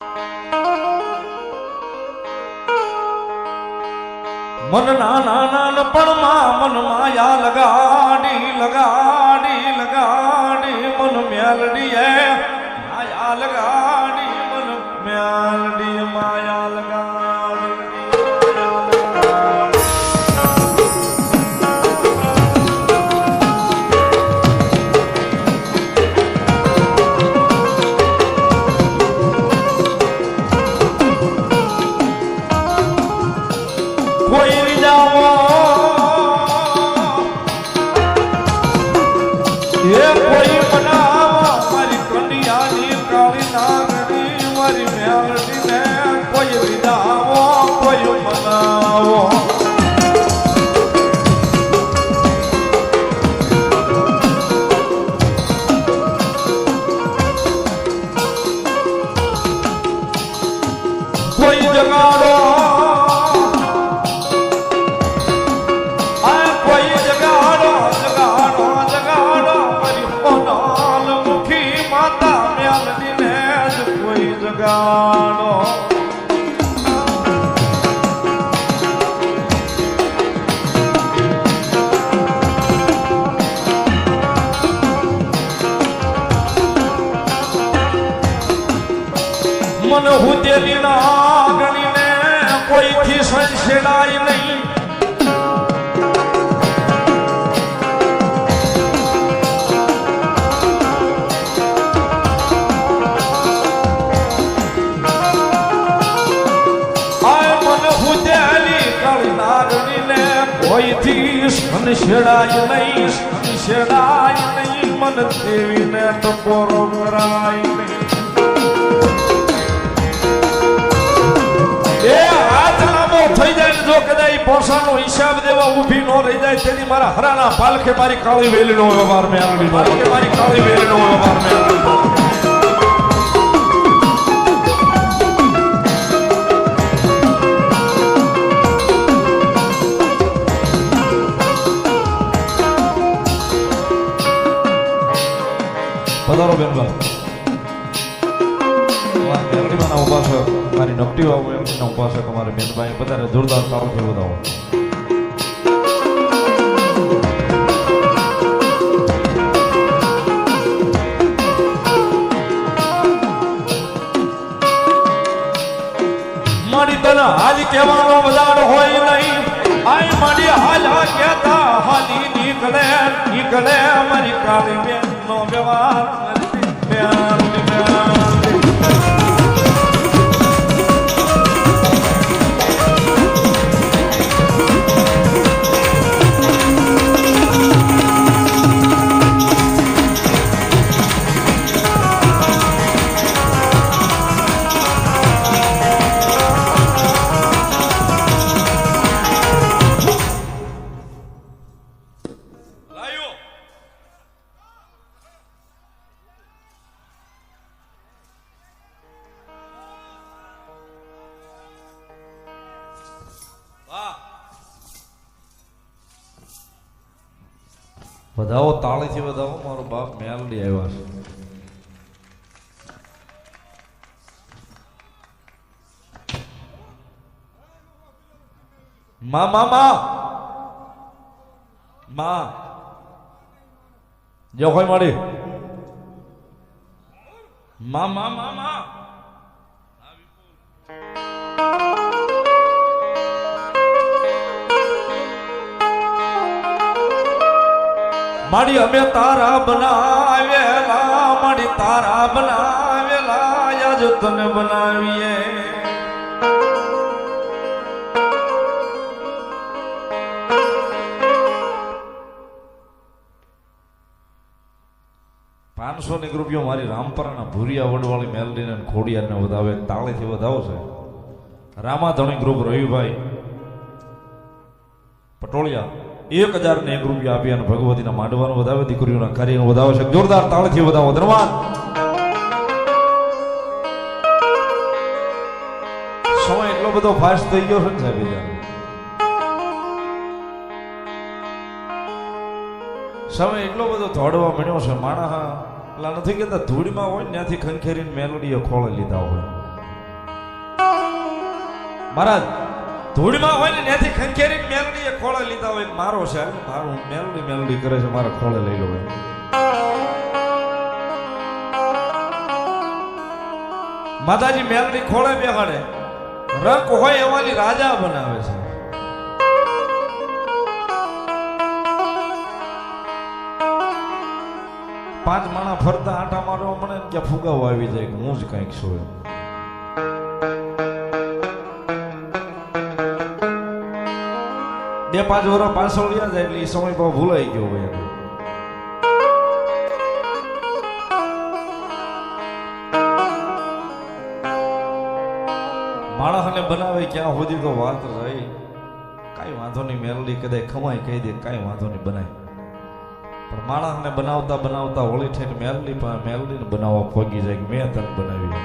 મન નાના નાનપણમાં મન માયા લગાડી લગાડી લગાડી મન મેલડી માયા લગાડી મન મેલડી માયા લગાડી કોઈ રીજાવો એ કોઈ બનાવો મારી કન્યાની કાળી નાગણી મારી મેલડીને કોઈ રીજાવો કોઈ બનાવો કોઈ જગાડો જગાડો મન હુતેલી નાગણીને કોઈથી સંશેડાય નહીં કોઈથી સંશેડાય નહીં સંશેડાય નહીં મન દેવીને ટકોરો કરાય નહીં એ હાથ લાંબો થઈ જાય જો કદાચ પોસાનો હિસાબ દેવા ઊભી ન રહી જાય તેની મારા હરાના પાલખે મારી કાળી વેલીનો વ્યવહાર મેળવી પાલખે મારી કાળી વેલીનો વ્યવહાર મેળવી પધારો બેનબા મેલડીમાંના ઉપાસક મારી નકટી વાવ એમના ઉપાસક અમારે બેનભાઈ બધાને જોરદાર તાળીથી વધાવો મારી તને હાલ કહેવાનો બજાર હોય નહીં આઈ મારી હાલ કહેતા હાલી નીકળે નીકળે મારી કાળી બેન નો વ્યવહાર વધાવો તાળીથી વધાવો મારો બાપ મેલડી આવ્યા છે માં માં માં માં જો કોઈ મળી માં માં માં માં માડી અમે તારા બનાવેલા માડી તારા બનાવેલા આજ તને બનાવીએ ₹500 મારી રામપરાના ભૂરિયા વડવાળી મેલડીને ખોડિયાને વધાવે તાળીથી વધાવો છે રામાધણી ગ્રુપ રવિભાઈ પટોળિયા ₹1001 આપી અને ભગવતીના માંડવાનું વધાવે દીકરીઓના કાર્યનું વધાવે છે જોરદાર તાળીથી વધાવો ધન્યવાદ સમય એટલો બધો ફાસ્ટ થઈ ગયો છે ને સાહેબ સમય એટલો બધો દોડવા મળ્યો છે માણસ પેલા નથી કેતા ધૂળમાં હોય ને ત્યાંથી ખંખેરીને મેલોડીઓ ખોળે લીધા હોય મહારાજ ધૂળમાં હોય ને ત્યાંથી ખંખેરી મેલડી ખોળે લીધા હોય મારો છે મારું મેલડી કરે છે મારા ખોળે લઈ લો માતાજી મેલડી ખોળે બેહાડે રંગ હોય એવાની રાજા બનાવે છે પાંચ માણા ફરતા આટા મારવા મને ત્યાં ફુગાવો આવી જાય કે હું જ કઈક છું બે પાંચ વર્ષ પાછળ ગયા જાય એટલે એ સમય પર ભૂલાઈ ગયો ભાઈ માણસને બનાવે ક્યાં સુધી તો વાત રહી કઈ વાંધો નહીં મેલડી કદાચ ખમાય કહી દે કઈ વાંધો નહીં બનાય પણ માણસને બનાવતા બનાવતા હોળી થઈને મેલડીને બનાવવા ફોગી જાય કે મેં તને બનાવી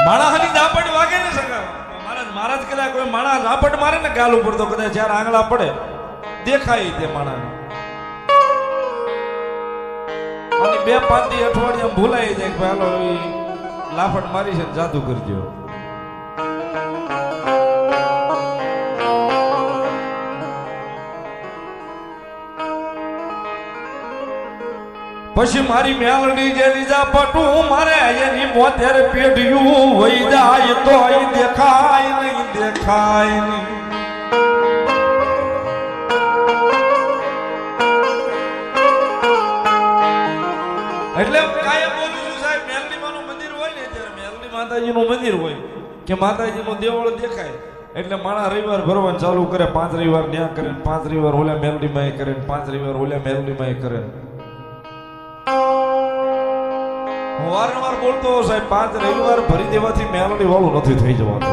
માણસની ઝાપટ વાગે ને સગા મહારાજ કદાચ કોઈ માણસ ઝાપટ મારે ને ગાલ ઉપર તો કદાચ જ્યારે આંગળા પડે દેખાય તે માણસ અને 2-5 દી અઠવાડિયા ભૂલાઈ જાય કે હાલો લાફટ મારી છે જાદુ કરજો પછી મારી મેલડી જેની ઝાપટું મારે એની 72 પેઢીયું વઈ જાય તો દેખાય નહીં એટલે કાયમ બોલું છું સાહેબ મેલડી માનું મંદિર હોય ને ત્યારે મેલડી માતાજીનું મંદિર હોય કે માતાજીનું દેવળ દેખાય એટલે માણા રવિવાર ભરવાનું ચાલુ કરે 5 રવિવાર ન્યા કરે 5 રવિવાર ઓલા મેલડીમાં કરે 5 રવિવાર ઓલા મેલડીમાં કરે હું વારંવાર બોલતો સાહેબ 5 રવિવાર ભરી દેવાથી મેલડી વાળું નથી થઈ જવાનું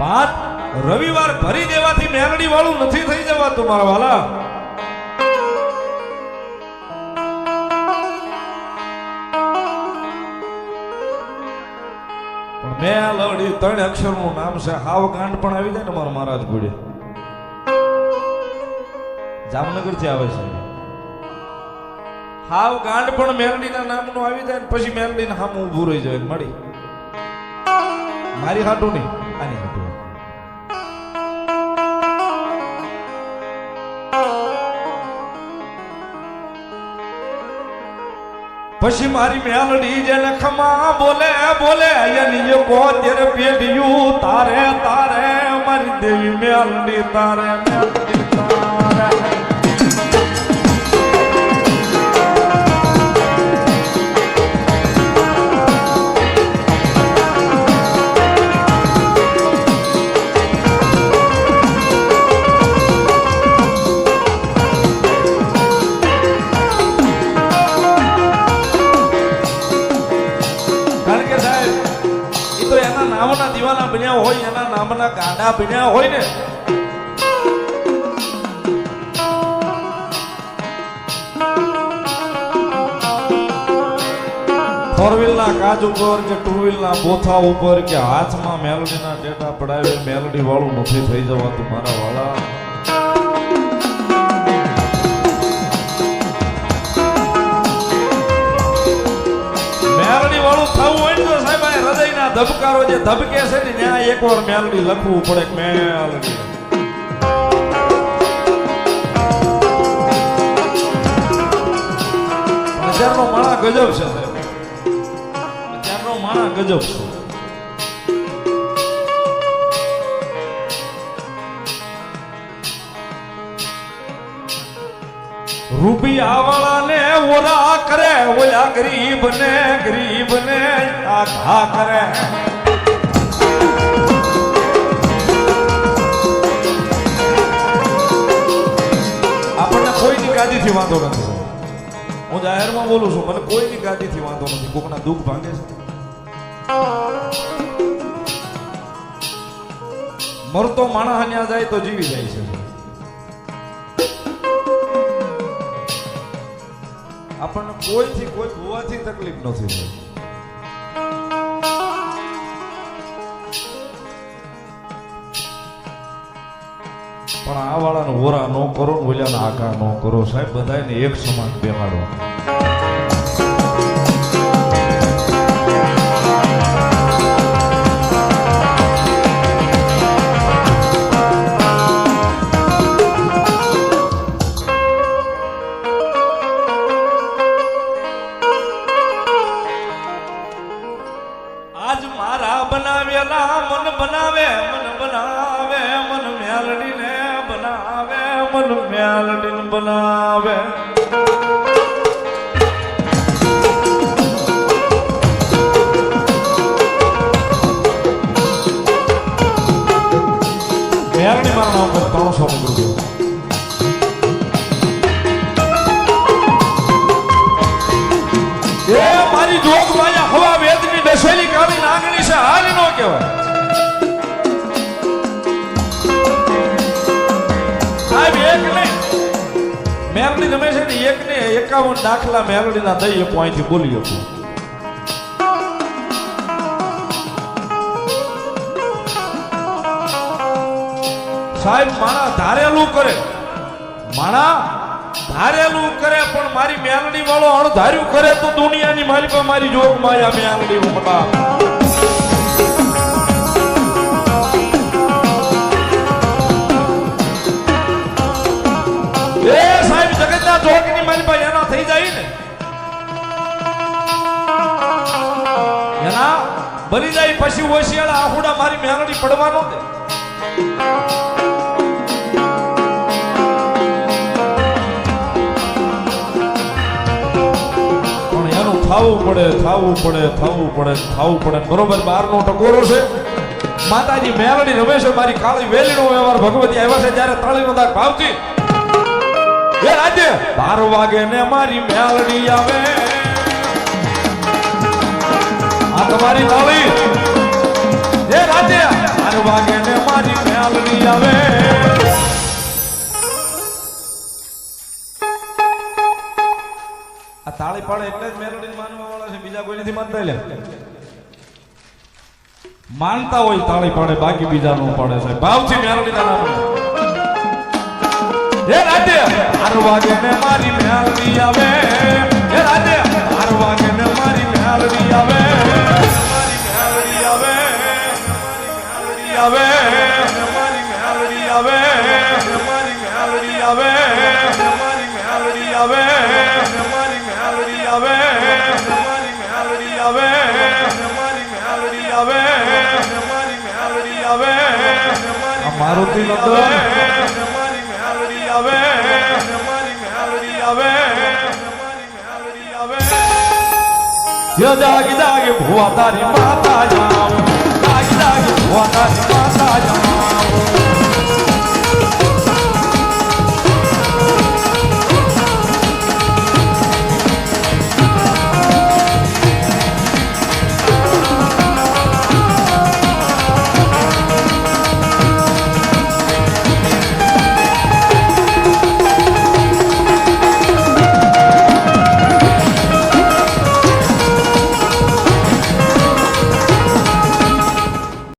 5 રવિવાર ભરી દેવાથી મેલડી વાળું નથી થઈ જવાતું મારા વાલા મેલડી 3 અક્ષરનું નામ છે હાવ ગાંડ પણ આવી જાય ને મારો મહારાજ ગુડે જામનગર થી આવે છે હાવ ગાંડ પણ મેલડીના નામનું આવી જાય ને પછી મેલડીને સામું ઊભું રહી જાય મળી મારી હાટું નહીં આની હાટું પછી મારી મેલડી જેને ખમા બોલે એની 72 પેઢીયું તારે મારી દેવી મેલડી તારે નામના દીવાના બન્યા હોય એના નામના ગાંડા બન્યા હોય ને ફોર વ્હીલ ના કાચ ઉપર કે 2 વ્હીલ ના બોથા ઉપર કે હાથમાં મેલડી ના ડેટા પડાવે મેલડી વાળું નથી થઈ જવાતું મારા વાળા મેલડી વાળું થવું હોય ને તો સાહેબ આ હૃદયના ધબકારો જે ધબકે છે ને ત્યાં એકવાર મેલડી લખવું પડે મેલડી અત્યારનો માણા ગજબ છે સાહેબ અત્યારનો માણા ગજબ છે રૂપિયા વાળા ને ઓરા કરે ઓલા ગરીબ ને આ ઘા કરે આપણને કોઈની ગાદીથી વાંધો નથી હું જાહેરમાં બોલું છું મને કોઈની ગાદીથી વાંધો નથી કોકના દુઃખ ભાંગે છે મરતો માણસ ત્યાં જાય તો જીવી જાય છે આપણને કોઈથી કોઈ ભૂવાથી તકલીફ નથી પણ આ વાળાને હોરા ન કરો ને ઓલાને આઘા ન કરો સાહેબ, બધાને એક સમાન બેહાડો. આજ મારા બનાવેલા મન બનાવે, મન બનાવે, મન મેલડીને બનાવે, મન મેલડીને બનાવે. મેલડી મારા નામ પર 300 રૂપિયા. એ મારી જોગ માયા હવા વેદની દશેલી કાળી નાગણી છે, હારી નો કહેવાય સાહેબ. એક નહીં મેલડી રમે છે ને, એક ને 51 દાખલા મેલડીના દઈએ પોઈન્ટથી બોલી હતું. સાહેબ માણા ધારેલું કરે, માણા ધારેલું કરે, પણ મારી મેલડી વાળો અણધાર્યું કરે તો દુનિયાની મારી પર મારી જોગ માયા મેલડી ઉમટા. એ સાહેબ જગતના જોગની મારી પાસે એના થઈ જાય ને, એના બની જાય પછી ઓશિયાળા આહુડા મારી મેલડી પડવાનો દે. થાવું પડે, થાવું પડે, થાવું પડે, થાવું પડે. બરોબર 12 નો ટકોરો છે. માતાજી મેલડી રમે છે, મારી કાળી વેલીનો વ્યવહાર ભગવતી આવ્યા છે જ્યારે તાળીનો દાગ ભાવતી. એ રાજ્ય 12 વાગે ને મારી મેલડી આવે, આ તમારી તાળી. એ રાજ્ય 12 વાગે ને મારી મેલડી આવે. આ તાળી પાડે એટલે જ મેલડી માનવા વાળા છે, બીજા કોઈ નથી માનતા. લે માનતા હોય તાળી પાડે, બાકી બીજા નો પાડે છે. ભાવથી મેલડી ના નામ. હે રાજ્ય 12 વાગે ને મારી મેલડી આવે, હે રાજ્ય 12 વાગે ને મારી મેલડી આવે, મારી મેલડી આવે, મારી મેલડી આવે, મારી મેલડી આવે, મારી મેલડી આવે, મારી મેલડી આવે, મારી મેલડી આવે, મારી મેલડી આવે, મારી મેલડી આવે, મારી મેલડી આવે, મારુતિ નંદન, મારી મેલડી આવે, મારી મેલડી આવે, મારી મેલડી આવે. ય જાગી જાગી ભુવા તારી માતા જામ, જાગી જાગી ભુવા